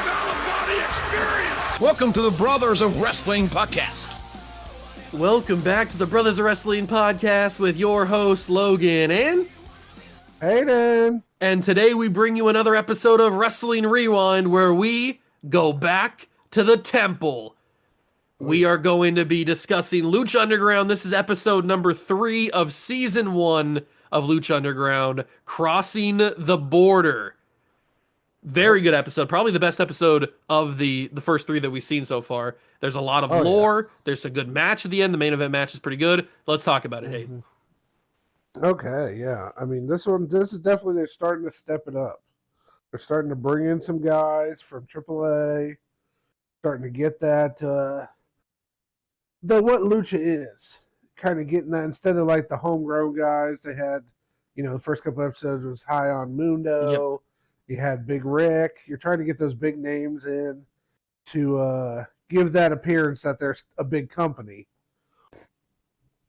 out-of-body experience. Welcome to the Brothers of Wrestling podcast. Welcome back to the Brothers of Wrestling podcast with your host, Logan and Hayden. And today we bring you another episode of Wrestling Rewind where we go back to the temple. We are going to be discussing Lucha Underground. This is episode number 3 of season 1 of Lucha Underground, Crossing the Border. Very good episode. Probably the best episode of the first 3 that we've seen so far. There's a lot of lore. Yeah. There's a good match at the end. The main event match is pretty good. Let's talk about it, Hayden. Okay, yeah. I mean, this is definitely, they're starting to step it up. They're starting to bring in some guys from AAA. Starting to get that, what Lucha is. Kind of getting that, instead of like the homegrown guys they had, the first couple episodes was High on Mundo. Yep. You had Big Rick. You're trying to get those big names in to give that appearance that they're a big company.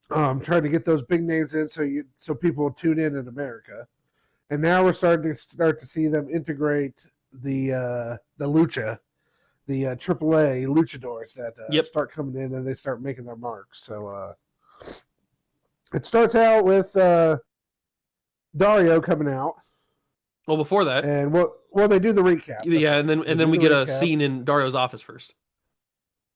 Trying to get those big names in so people will tune in America. And now we're starting to see them integrate the Lucha, the AAA luchadors that start coming in and they start making their marks. So it starts out with Dario coming out. Well, before that, and they do the recap. Yeah, and then we get a scene in Dario's office first.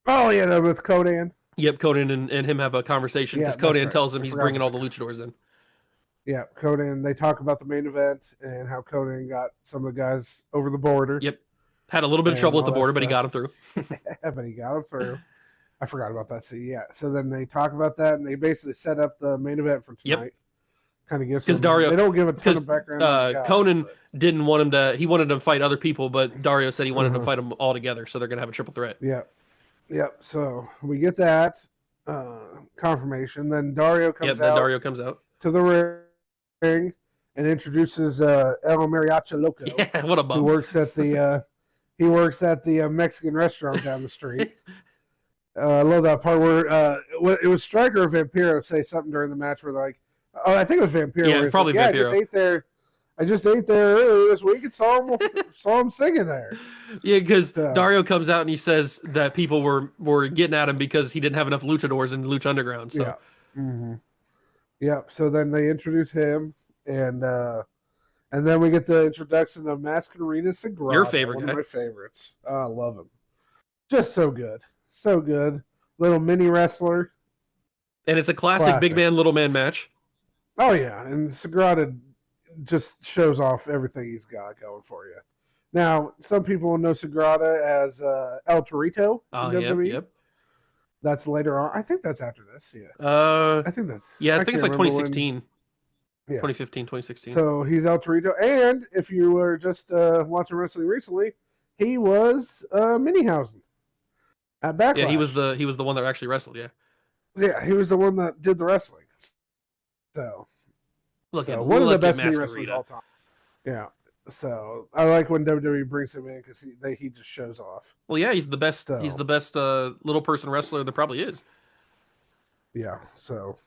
Oh yeah, with Conan. Yep, Conan and him have a conversation because Conan tells him he's bringing all the luchadors in. Yeah, Conan. They talk about the main event and how Conan got some of the guys over the border. Yep, had a little bit of trouble at the border, but he got him through. But he got him through. I forgot about that. See, yeah. So then they talk about that and they basically set up the main event for tonight. Yep. Kind of gives because Dario. They don't give a ton of background. Conan didn't want him to. He wanted to fight other people, but Dario said he wanted to fight them all together. So they're gonna have a triple threat. Yeah. Yep. So we get that confirmation. Then Dario comes out. Dario comes out to the ring and introduces El Mariachi Loco. Yeah, what a bum. Who works at the Mexican restaurant down the street. I love that part where it was Striker or Vampiro say something during the match where they're like, oh, I think it was Vampiro. Yeah, probably like, Vampiro. I just ate there earlier this week and saw him singing there. Yeah, because Dario comes out and he says that people were getting at him because he didn't have enough luchadors in Lucha Underground. So. Yeah. Mm-hmm. Yep. So then they introduce him, and then we get the introduction of Masquerita Sagrada. Your favorite guy. One of my favorites. I love him. Just so good. So good. Little mini wrestler. And it's a classic big man, little man match. Oh, yeah. And Sagrada just shows off everything he's got going for you. Now, some people know Sagrada as El Torito. Yep. That's later on. I think that's after this. Yeah. I think that's. Yeah, I think it's like 2016. 2015, 2016. So he's El Torito. And if you were just watching wrestling recently, he was Minihausen at Backlash. Yeah, he was the one that actually wrestled. Yeah. Yeah, he was the one that did the wrestling. So, one of the best mini wrestlers of all time. Yeah. So I like when WWE brings him in because he just shows off. Well, yeah, he's the best. He's the best little person wrestler there probably is. Yeah. So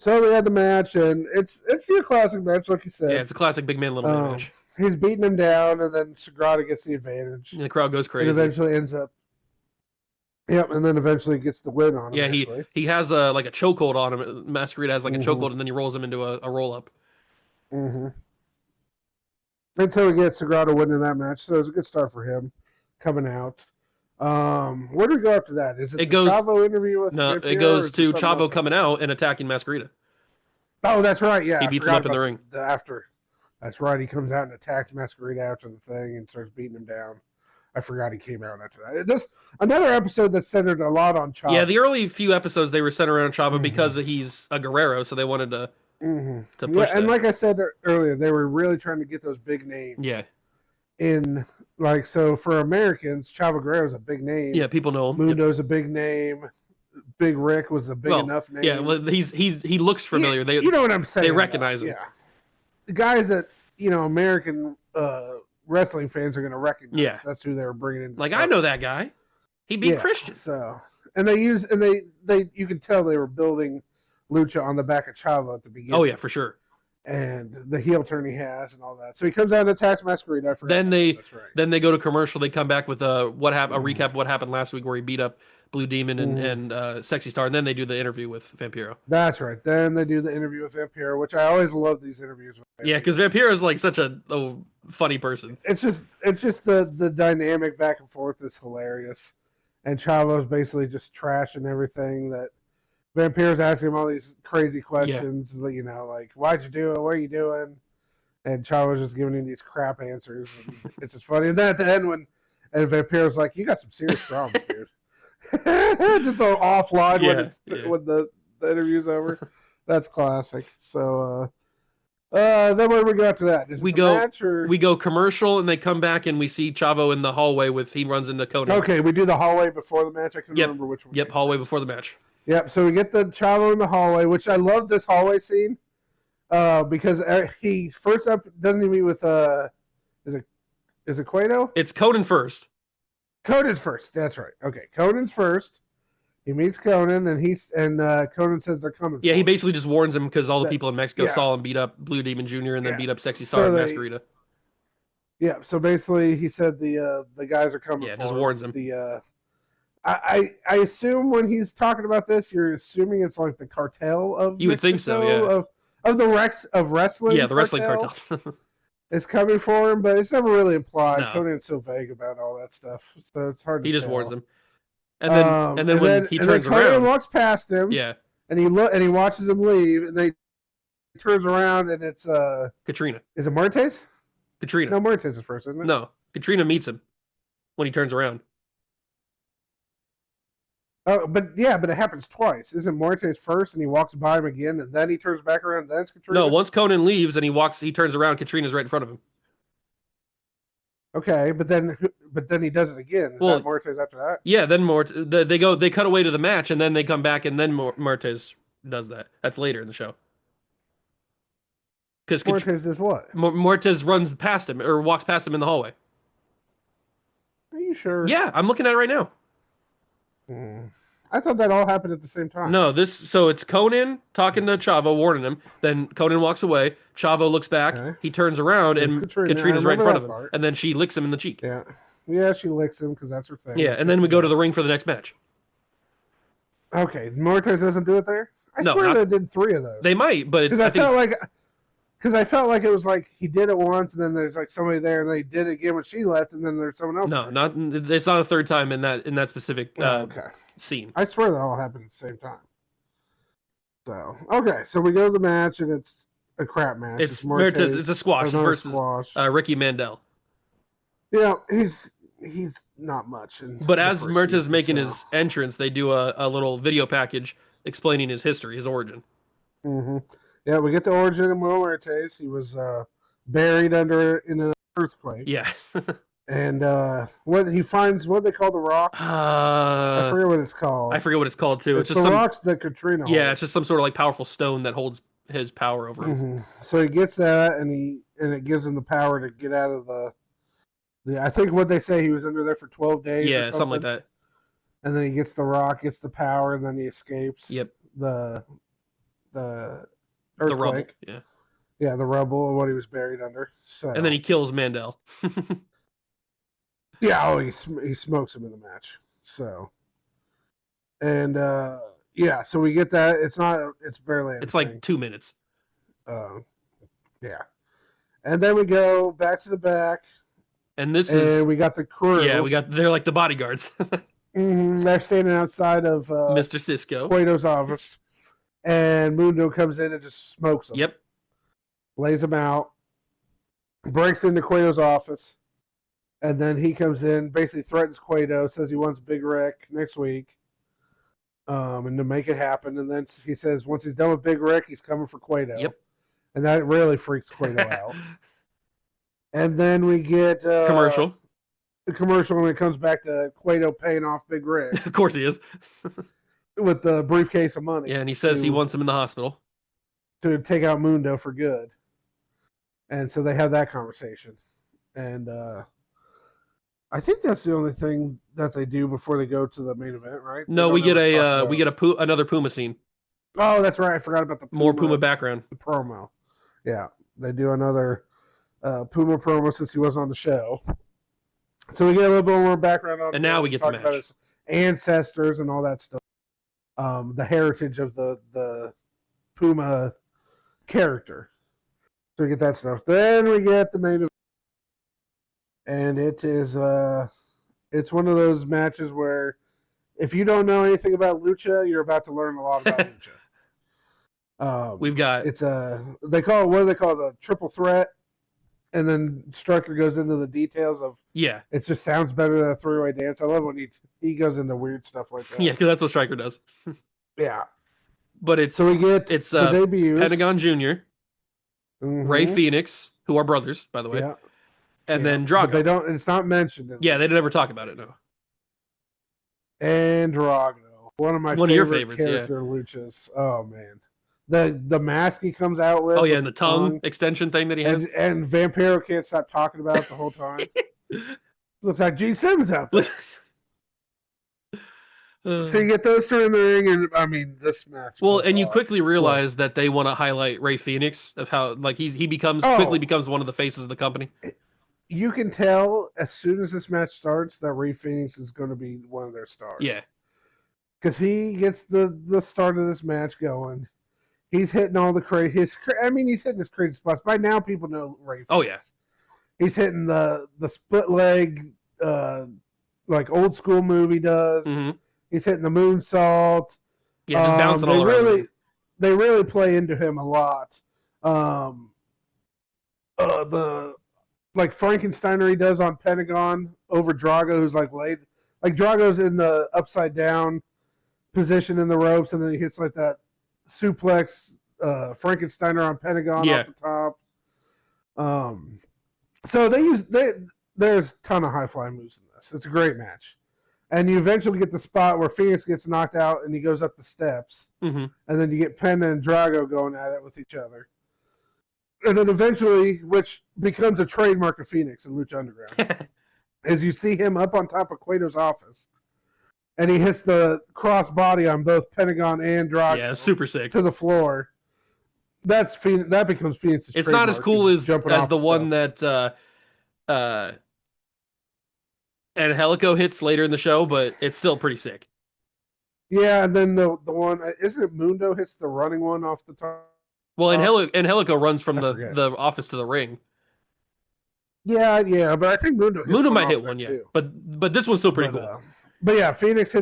we had the match, and it's your classic match, like you said. Yeah, it's a classic big man, little man match. He's beating him down, and then Sagrada gets the advantage. And the crowd goes crazy. And eventually ends up. Yep, and then eventually gets the win on him. Yeah, he has a chokehold on him. Masquerade has a chokehold, and then he rolls him into a roll up. Mm-hmm. And so we get Sagrada winning that match. So it was a good start for him coming out. Where do we go after that? Is it the Chavo interview with No, Vampiro, it goes to Chavo coming out and attacking Masquerita. Oh, that's right. Yeah, he beats him up in the ring. That's right. He comes out and attacks Masquerita after the thing and starts beating him down. I forgot he came out after that. Just another episode that centered a lot on Chavo. Yeah, the early few episodes they were centered around Chavo because he's a Guerrero, so they wanted to push that. And like I said earlier, they were really trying to get those big names. Yeah. So for Americans, Chavo Guerrero's a big name. Yeah, people know him. Mundo's a big name. Big Rick was a big enough name. Yeah, well, he looks familiar. Yeah, you know what I'm saying? They recognize him. Yeah. The guys that American wrestling fans are going to recognize. Yeah. That's who they were bringing in. Like, I know that guy. He beat Christian. So, and they you can tell they were building Lucha on the back of Chavo at the beginning. Oh yeah, for sure. and the heel turn he has and all that. So he comes out and attacks Masquerade. I forgot. That's right. Then they go to commercial. They come back with a recap of what happened last week where he beat up Blue Demon and Sexy Star, and then they do the interview with Vampiro. That's right. Then they do the interview with Vampiro, which I always love these interviews with Vampiro. Yeah, because Vampiro is like such a funny person. It's just the dynamic back and forth is hilarious, and Chavo's basically just trashing everything that Vampiro's asking him all these crazy questions. Yeah. You know, like why'd you do it? What are you doing? And Chavo's just giving him these crap answers. And it's just funny. And then at the end when Vampiro's like, "You got some serious problems, dude." Just an offline when the interview's over. That's classic. So then where do we go after that? We go commercial and they come back and we see Chavo in the hallway he runs into Conan. Okay, we do the hallway before the match. I couldn't remember which one. Yep, hallway before the match. Yep, so we get the Chavo in the hallway, which I love this hallway scene because he first up doesn't he meet with is it Cueto? It's Conan first. Conan first. That's right. Okay, Conan's first. He meets Conan, and Conan says they're coming. Yeah, he basically just warns him because all the people in Mexico saw him beat up Blue Demon Jr. and then beat up Sexy Star and Masquerita. Yeah, so basically he said the guys are coming. Yeah, just warns him. I assume when he's talking about this, you're assuming it's like the cartel of you would think so, yeah. Of the wrestling. Yeah, the wrestling cartel. It's coming for him, but it's never really implied. No. Conan's so vague about all that stuff, so it's hard to tell. He just warns him. And then when he turns around, Conan walks past him. Yeah. And he watches him leave, and then he turns around, and it's Katrina. Is it Martes? Katrina. No, Martes is first, isn't it? No, Katrina meets him when he turns around. Oh, but it happens twice. Isn't Martes first, and he walks by him again, and then he turns back around, and then it's Katrina? No, once Conan leaves and he turns around, Katrina's right in front of him. Okay, but then he does it again. Is that Martes after that? Yeah, then they cut away to the match, and then they come back, and then Martes does that. That's later in the show. Because Martes does what? Martes runs past him or walks past him in the hallway. Are you sure? Yeah, I'm looking at it right now. I thought that all happened at the same time. No, so it's Conan talking to Chavo, warning him. Then Conan walks away. Chavo looks back. Okay. He turns around, and Katrina's right in front of him. And then she licks him in the cheek. Yeah, she licks him because that's her thing. Yeah, and then we go to the ring for the next match. Okay, Martes doesn't do it there? I swear they did 3 of those. They might, but I felt like it was like he did it once, and then there's like somebody there, and they did it again when she left, and then there's someone else. No, it's not a third time in that specific scene. I swear that all happened at the same time. So so we go to the match, and it's a crap match. It's a squash versus Ricky Mandel. Yeah, he's not much. But as Merta's making his entrance, they do a little video package explaining his history, his origin. Mm-hmm. Yeah, we get the origin of Muertes. He was buried in an earthquake. Yeah. And what he finds, what they call the rock? I forget what it's called. I forget what it's called too. It's just the rocks that Katrina holds. Yeah, it's just some sort of like powerful stone that holds his power over him. Mm-hmm. So he gets that, and it gives him the power to get out of the. I think what they say he was under there for 12 days. Yeah, something like that. And then he gets the rock, gets the power, and then he escapes. Yep. The earthquake. The rubble. Yeah. Yeah, the rubble of what he was buried under. So. And then he kills Mandel. Yeah, he smokes him in the match. So. And so we get that. It's barely anything. It's like 2 minutes. Yeah. And then we go back to the back. And we got the crew. Yeah, they're like the bodyguards. They're standing outside of Mr. Cisco. Cueto's office. And Mundo comes in and just smokes him. Yep. Lays him out. Breaks into Cueto's office. And then he comes in, basically threatens Cueto, says he wants Big Rick next week. And to make it happen. And then he says once he's done with Big Rick, he's coming for Cueto. Yep. And that really freaks Cueto out. And then we get commercial. The commercial when it comes back to Cueto paying off Big Rick. Of course he is. With the briefcase of money. Yeah, and he says he wants him in the hospital. To take out Mundo for good. And so they have that conversation. And I think that's the only thing that they do before they go to the main event, right? No, we get another Puma scene. Oh, that's right. I forgot about the Puma, more Puma background. The promo. Yeah, they do another Puma promo since he wasn't on the show. So we get a little bit more background on And him. now we get the talk about match. his ancestors and all that stuff. The heritage of the Puma character. So we get that stuff. Then we get the main event. And it is it's one of those matches where if you don't know anything about Lucha, you're about to learn a lot about Lucha. We've got it's they call it, what do they call it, a triple threat, and then Striker goes into the details of yeah, it just sounds better than a three-way dance. I love when he goes into weird stuff like that. yeah, because that's what Stryker does. Yeah. But it's So we get it's the debuts. Pentagon Jr., Ray Phoenix, who are brothers, by the way, Yeah. and then Drago. But they don't. It's not mentioned. Yeah, they never talk about it. No. And Drago, one of your favorites, character luchas. Oh man, the mask he comes out with. Oh yeah, and the tongue extension thing that he has. And Vampiro can't stop talking about it the whole time. Looks like Gene Simmons out there. So you get those two in the ring, and I mean this match. Well, and you quickly realize that they want to highlight Ray Phoenix of how like he quickly becomes one of the faces of the company. You can tell as soon as this match starts that Ray Phoenix is going to be one of their stars. Yeah, because he gets the start of this match going. He's hitting all the he's hitting his crazy spots. By now, people know Ray Phoenix. Oh yeah, he's hitting the split leg, like old school movie does. Mm-hmm. He's hitting the moonsault. Yeah, just bouncing all around. They really play into him a lot. Like Frankensteiner he does on Pentagon over Drago, who's like laid. Like Drago's in the upside down position in the ropes, and then he hits like that suplex Frankensteiner on Pentagon off the top. So there's a ton of high flying moves in this. It's a great match. And you eventually get the spot where Phoenix gets knocked out and he goes up the steps. Mm-hmm. And then you get Penta and Drago going at it with each other. And then eventually, which becomes a trademark of Phoenix in Lucha Underground, is you see him up on top of Cueto's office. And he hits the cross body on both Pentagon and Drago. Yeah, super sick. To the floor. That becomes Phoenix's It's not as cool as the one that Angelico hits later in the show, but it's still pretty sick. Yeah, and then the one, isn't it Mundo hits the running one off the top? Well, Angelico runs from the office to the ring. Yeah, but I think Mundo might hit one, yeah. Too. But this one's still pretty cool. But yeah, Phoenix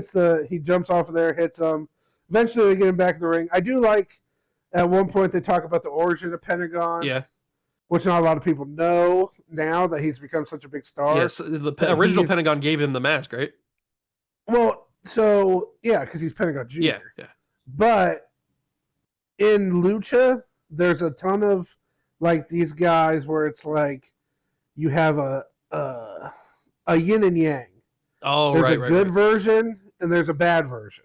he jumps off of there, hits him. Eventually they get him back in the ring. I do like, at one point they talk about the origin of Pentagon. Yeah. Which not a lot of people know now that he's become such a big star. Yes, the original Pentagon gave him the mask, right? Well, so, yeah, because he's Pentagon Jr. Yeah. But in Lucha, there's a ton of, like, these guys where it's like you have a yin and yang. Oh, there's a good version and there's a bad version.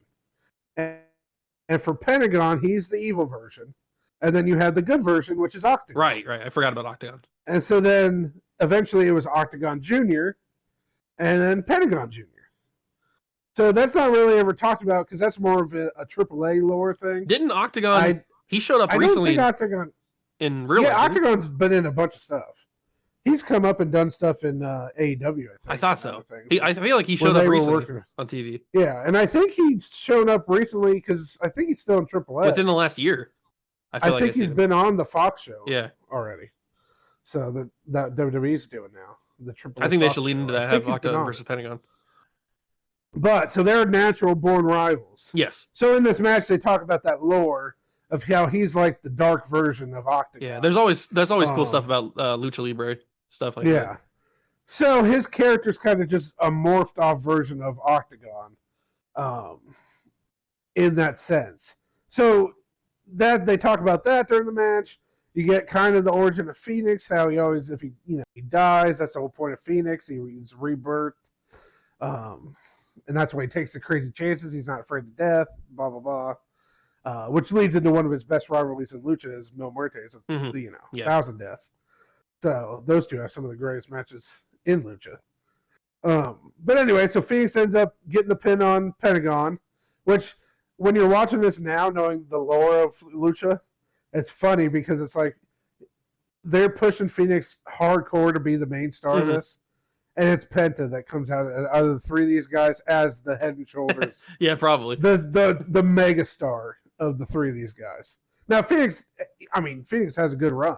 And for Pentagon, he's the evil version. And then you have the good version, which is Octagon. Right. I forgot about Octagon. And so then eventually it was Octagon Jr. and then Pentagon Jr. So that's not really ever talked about because that's more of a AAA lore thing. Didn't Octagon... he showed up recently. I don't think Octagon... In real life. Yeah, Octagon's been in a bunch of stuff. He's come up and done stuff in AEW, I think. I thought so. I feel like he showed up recently on TV. Yeah, and I think he's shown up recently because I think he's still in AAA. Within the last year. I think he's been on the Fox show already. So that WWE's doing now. The AAA I think Fox they should lean into that, have Octagon versus Pentagon. But, so they're natural born rivals. Yes. So in this match, they talk about that lore of how he's like the dark version of Octagon. Yeah, there's always cool stuff about Lucha Libre, stuff like that. Yeah. So his character's kind of just a morphed off version of Octagon in that sense. So that they talk about that during the match. You get kind of the origin of Phoenix, how he always, if he dies, that's the whole point of Phoenix. He's rebirthed. And that's why he takes the crazy chances. He's not afraid of death, blah, blah, blah. Which leads into one of his best rivalries in Lucha is Mil Muertes, 1,000 deaths. So those two have some of the greatest matches in Lucha. But anyway, so Phoenix ends up getting the pin on Pentagon, which when you're watching this now, knowing the lore of Lucha, it's funny because it's like they're pushing Phoenix hardcore to be the main star of Mhm. this, and it's Penta that comes out of the three of these guys as the head and shoulders, Yeah, probably. the mega star of the three of these guys. Now Phoenix, I mean Phoenix has a good run.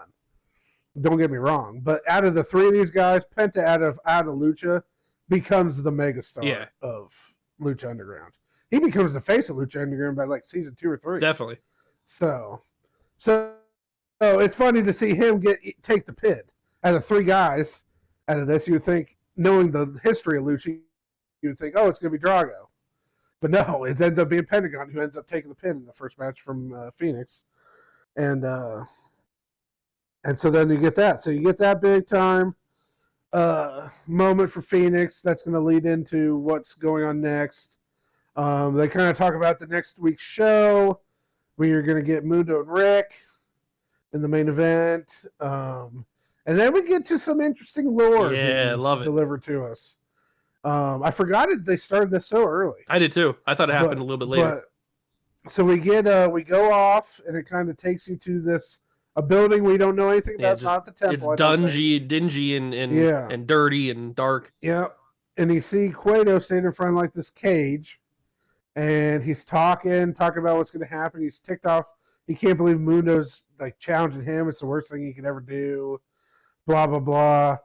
Don't get me wrong, but out of the three of these guys, Penta out of Lucha becomes the mega star Yeah. of Lucha Underground. He becomes the face of Lucha Underground by like season 2 or 3. Definitely. So it's funny to see him take the pin. Out of three guys, out of this, you would think, knowing the history of Lucha, you would think, oh, it's going to be Drago. But no, it ends up being Pentagon who ends up taking the pin in the first match from Phoenix. And so then you get that. So you get that big time moment for Phoenix. That's going to lead into what's going on next. They kind of talk about the next week's show, where you're going to get Mundo and Rick in the main event. And then we get to some interesting lore Yeah, love it. delivered to us. I forgot they started this so early. I did too. I thought it happened a little bit later. So we go off, and it kind of takes you to a building we don't know anything about. It's not the temple. It's dingy, and dirty and dark. Yeah. And you see Cueto standing in front of like this cage, and he's talking about what's going to happen. He's ticked off. He can't believe Mundo's like challenging him. It's the worst thing he could ever do. Blah blah blah.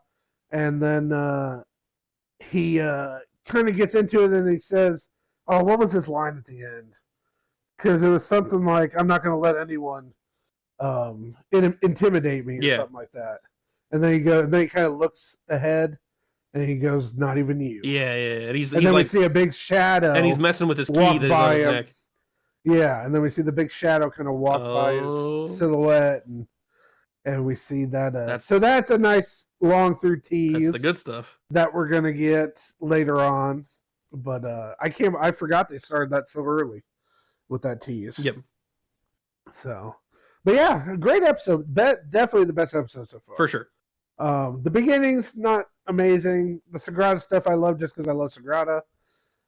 And then he kind of gets into it, and he says, "Oh, what was his line at the end?" Because it was something like, "I'm not going to let anyone intimidate me," or something like that. And then he kind of looks ahead, and he goes, "Not even you." Yeah. And then like, we see a big shadow, and he's messing with his key that is on his neck. Yeah, and then we see the big shadow kind of walk by his silhouette, and we see that. So that's a nice long through tease. That's the good stuff that we're gonna get later on. But I forgot they started that so early with that tease. Yep. So, but yeah, great episode. Definitely the best episode so far. For sure. The beginning's not amazing. The Sagrada stuff I love just because I love Sagrada.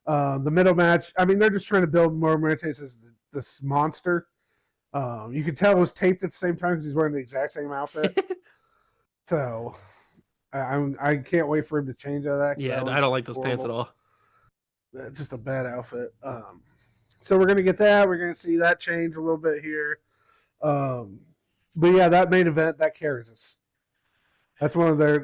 The middle match, I mean, they're just trying to build more Merites as this monster. You could tell it was taped at the same time because he's wearing the exact same outfit. So I can't wait for him to change all that. Yeah, I don't like those pants at all. Just a bad outfit. So we're gonna get that. We're gonna see that change a little bit here. But yeah, that main event that carries us. That's one of their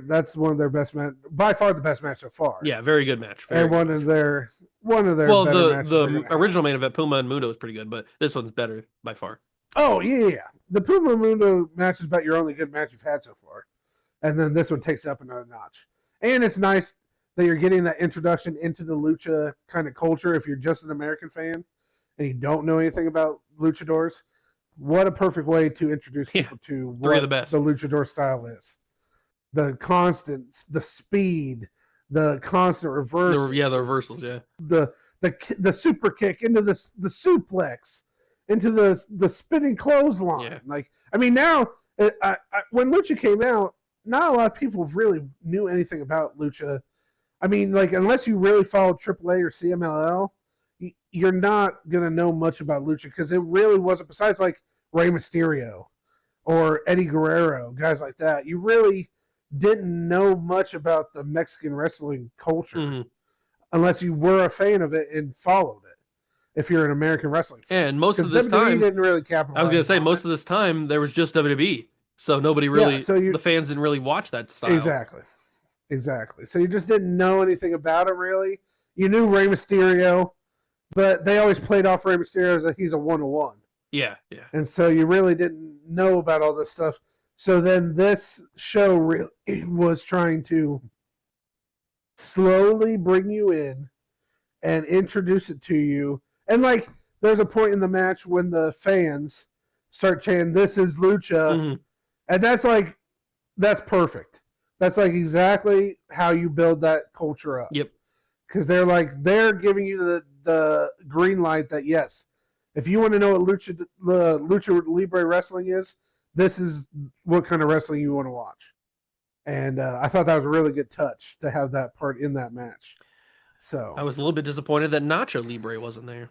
best match, by far the best match so far. Yeah, very good match. And one of their well, the original main event, Puma and Mundo, is pretty good, but this one's better by far. Oh yeah. The Puma and Mundo match is about your only good match you've had so far, and then this one takes it up another notch. And it's nice that you're getting that introduction into the lucha kind of culture. If you're just an American fan and you don't know anything about luchadors, what a perfect way to introduce people to what the luchador style is. The constant, the speed, the constant reversals. The reversals, yeah. The super kick into the suplex, into the spinning clothesline. Yeah. Like, I mean, now when Lucha came out, not a lot of people really knew anything about Lucha. I mean, like, unless you really followed AAA or CMLL, you're not gonna know much about Lucha because it really wasn't. Besides, like Rey Mysterio or Eddie Guerrero, guys like that, you really didn't know much about the Mexican wrestling culture unless you were a fan of it and followed it. If you're an American wrestling fan, and most of this WWE time didn't really capitalize. I was gonna say most of this time there was just WWE, so nobody really, the fans didn't really watch that style. Exactly. So you just didn't know anything about it really. You knew Rey Mysterio, but they always played off Rey Mysterio as he's a 1-on-1. Yeah. And so you really didn't know about all this stuff. So then this show really was trying to slowly bring you in and introduce it to you. And like, there's a point in the match when the fans start chanting, "This is Lucha," and that's perfect. That's like exactly how you build that culture up. Yep. Because they're giving you the green light that yes, if you want to know what Lucha Libre wrestling is, this is what kind of wrestling you want to watch. And I thought that was a really good touch to have that part in that match. So I was a little bit disappointed that Nacho Libre wasn't there.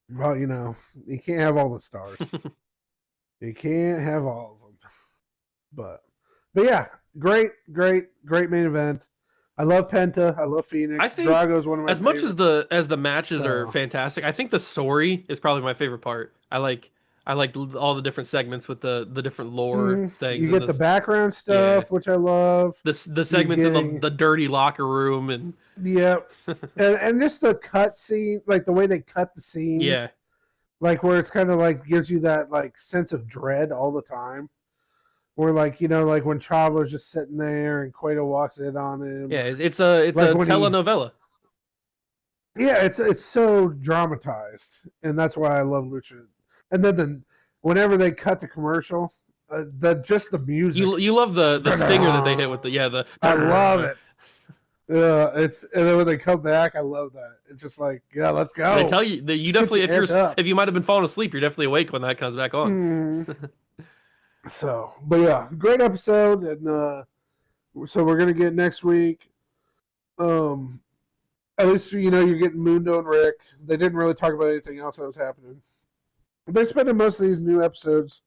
Well, you can't have all the stars. You can't have all of them. But But yeah, great main event. I love Penta. I love Phoenix. I think Drago's one of my as much favorites. as the matches are So, fantastic, I think the story is probably my favorite part. I like all the different segments with the different lore things you and get the this background yeah stuff, which I love. the You're segments in getting the dirty locker room and yep, and just the cut scene, like the way they cut the yeah scenes, like where it's kind of like gives you that like sense of dread all the time. Where like like when Chavo's just sitting there and Cueto walks in on him, yeah it's like a when he telenovela. yeah, it's so dramatized, and that's why I love Lucha. And then whenever they cut the commercial, just the music, You love the stinger that they hit with the I love it. Yeah, it's and then when they come back, I love that. It's just like yeah, let's they go. tell you that you Just get definitely you amped up. if you might have been falling asleep, you're definitely awake when that comes back on. So, but yeah, great episode, and so we're gonna get next week. Um, at least you're getting Mundo and Rick. They didn't really talk about anything else that was happening. They spent most of these new episodes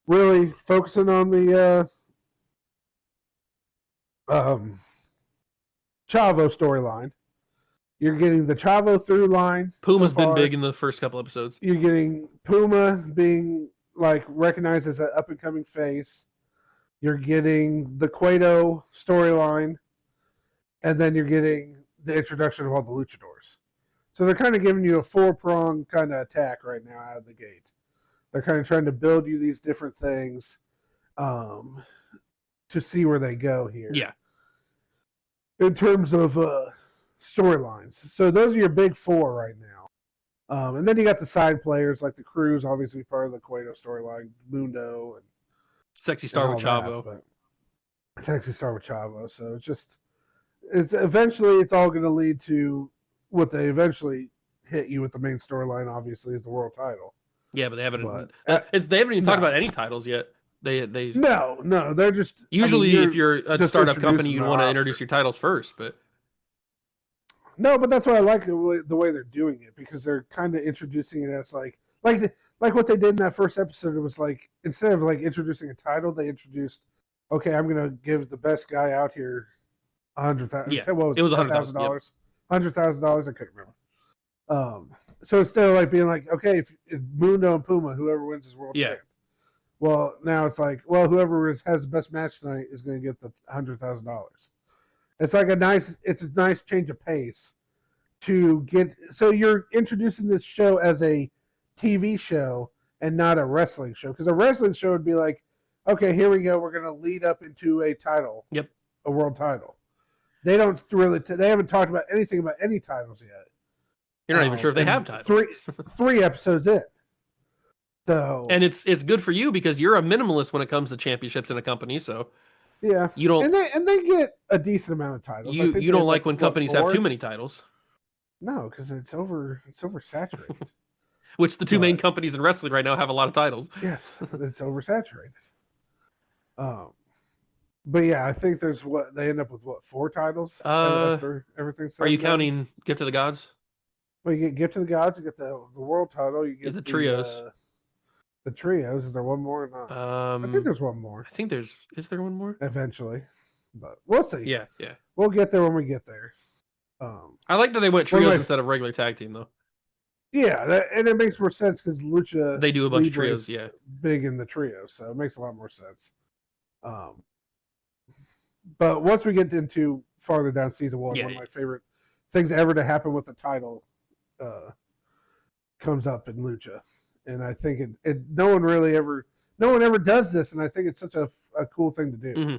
really focusing on the um, Chavo storyline. You're getting the Chavo through line so Puma's been far. big in the first couple episodes. You're getting Puma being like recognized as an up and coming face. You're getting the Cueto storyline, and then you're getting the introduction of all the luchadors. So they're kind of giving you a four-pronged kind of attack right now out of the gate. They're kind of trying to build you these different things um, to see where they go here. Yeah. In terms of storylines. So those are your big four right now. And then you got the side players like the Crew's obviously part of the Cueto storyline, Mundo and Sexy Star with Chavo. But it's actually start with Chavo. So it's eventually it's all going to lead to what they eventually hit you with the main storyline. Obviously, is the world title. Yeah, but they haven't But, they haven't even talked about any titles yet. They no, they're just usually if you're a startup company, you'd want to roster. introduce your titles first, but no, but that's why I like the way they're doing it because they're kind of introducing it as like what they did in that first episode. It was like instead of like introducing a title, they introduced okay, I'm gonna give the best guy out here $100,000. yeah, What it was $100,000? $100,000. $100,000. I couldn't remember. So instead of like being like, okay, if Mundo and Puma, whoever wins is world champ. Well, now it's like, well, whoever has the best match tonight is going to get the $100,000. It's like a nice change of pace to get. So you're introducing this show as a TV show and not a wrestling show because a wrestling show would be like, okay, here we go, we're going to lead up into a title, a world title. They don't really. They haven't talked about anything about any titles yet. You're not even sure if they have titles. Three episodes in. So and it's good for you because you're a minimalist when it comes to championships in a company. So yeah, you don't and they get a decent amount of titles. You don't like when companies have too many titles. No, because it's oversaturated. Which the two main companies in wrestling right now have a lot of titles. Yes, it's oversaturated. But yeah, I think there's they end up with 4 titles after everything's. Are you counting Gift of the Gods? Well, you get Gift of the Gods, you get the world title, you get the trios. The trios. Is there one more or not? I think there's one more. I think is there one more? Eventually. But we'll see. Yeah. We'll get there when we get there. I like that they went trios instead of regular tag team though. Yeah, and it makes more sense because Lucha they do a bunch of trios, big in the trios, so it makes a lot more sense. But once we get into farther down season one of my favorite things ever to happen with a title comes up in Lucha. And I think no one ever does this, and I think it's such a cool thing to do. Mm-hmm.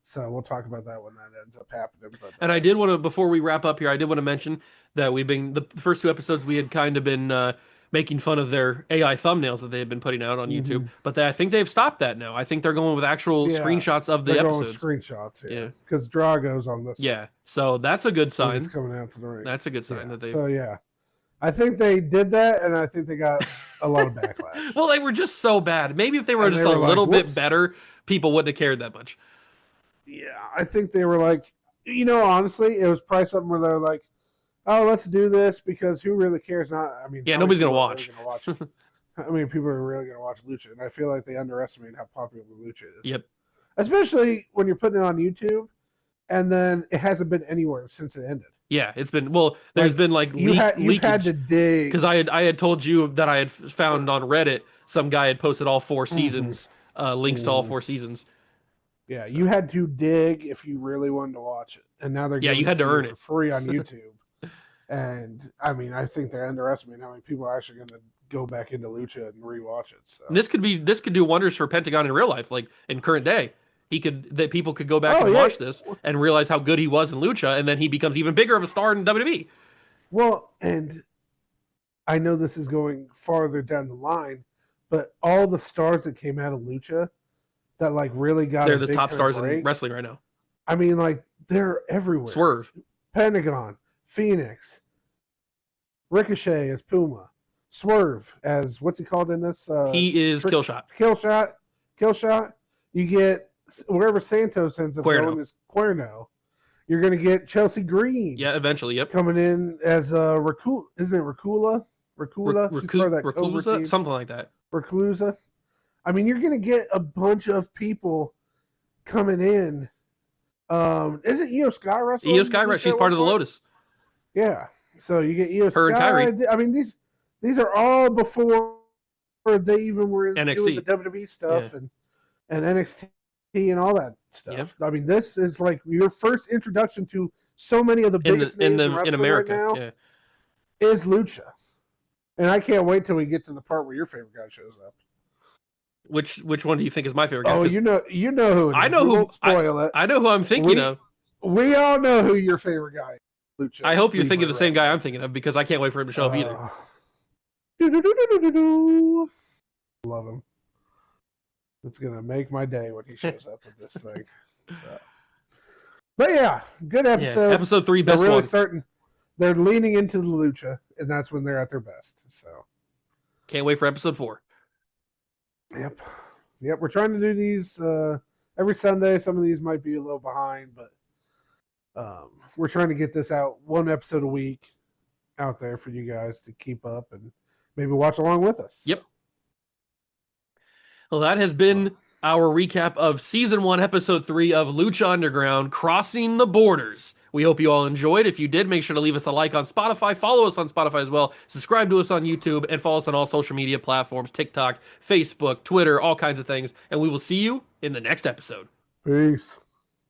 So we'll talk about that when that ends up happening. But, and I did want to, before we wrap up here, I did want to mention that the first 2 episodes we had kind of been making fun of their AI thumbnails that they had been putting out on YouTube, but I think they've stopped that now. I think they're going with actual screenshots of the episodes. Screenshots, yeah. Because Drago's on this. Yeah, so that's a good sign. He's coming out to the ring. That's a good sign that they. So yeah, I think they did that, and I think they got a lot of backlash. Well, they were just so bad. Maybe if they were just a little bit better, people wouldn't have cared that much. Yeah, I think they were like, honestly, it was probably something where they're like, oh, let's do this because who really cares? Nobody's going to watch. I mean, people are really going to watch Lucha, and I feel like they underestimate how popular Lucha is. Yep. especially when you're putting it on YouTube, and then it hasn't been anywhere since it ended. Yeah, it's been there's been like you've had leakage to dig because I had told you that I had found on Reddit some guy had posted all 4 seasons, links to all 4 seasons. Yeah, So. you had to dig if you really wanted to watch it, and now they're giving you had it to earn for it free on YouTube. And I mean, I think they're underestimating how many people are actually going to go back into Lucha and rewatch it. So And this could do wonders for Pentagon in real life, like in current day. People could go back and watch this and realize how good he was in Lucha, and then he becomes even bigger of a star in WWE. Well, and I know this is going farther down the line, but all the stars that came out of Lucha that like really got They're a the big top stars break, in wrestling right now. I mean, like they're everywhere. Swerve, Pentagon, Phoenix, Ricochet as Puma, Swerve as what's he called in this? he is Killshot. Killshot. You get wherever Santos ends up going is Cuerno. You're going to get Chelsea Green. Yeah, eventually. Yep. Coming in as Racula. Isn't it Racula? She's part of that Reclusa, something like that. Reclusa. I mean, you're going to get a bunch of people coming in. Isn't Io Sky wrestling? Io Sky, she's part of the Lotus. Yeah. So you get Io Her Sky. And Kyrie. I mean, these are all before they even were NXT. doing the WWE stuff and NXT and all that stuff. Yep. I mean, this is like your first introduction to so many of the biggest names in America right now is Lucha. And I can't wait till we get to the part where your favorite guy shows up. Which one do you think is my favorite guy? Oh, you know who it is. I know won't spoil it. I know who I'm thinking of. We all know who your favorite guy is. Lucha. I hope you're thinking of the same guy I'm thinking of because I can't wait for him to show up either. Love him. It's gonna make my day when he shows up with this thing. So. But yeah, good episode. Yeah, episode 3, best they're really one. starting. They're leaning into the Lucha, and that's when they're at their best. So can't wait for episode 4. Yep. We're trying to do these every Sunday. Some of these might be a little behind, but we're trying to get this out 1 episode a week out there for you guys to keep up and maybe watch along with us. Yep. Well, that has been our recap of Season 1, Episode 3 of Lucha Underground, Crossing the Borders. We hope you all enjoyed. If you did, make sure to leave us a like on Spotify. Follow us on Spotify as well. Subscribe to us on YouTube and follow us on all social media platforms, TikTok, Facebook, Twitter, all kinds of things. And we will see you in the next episode. Peace.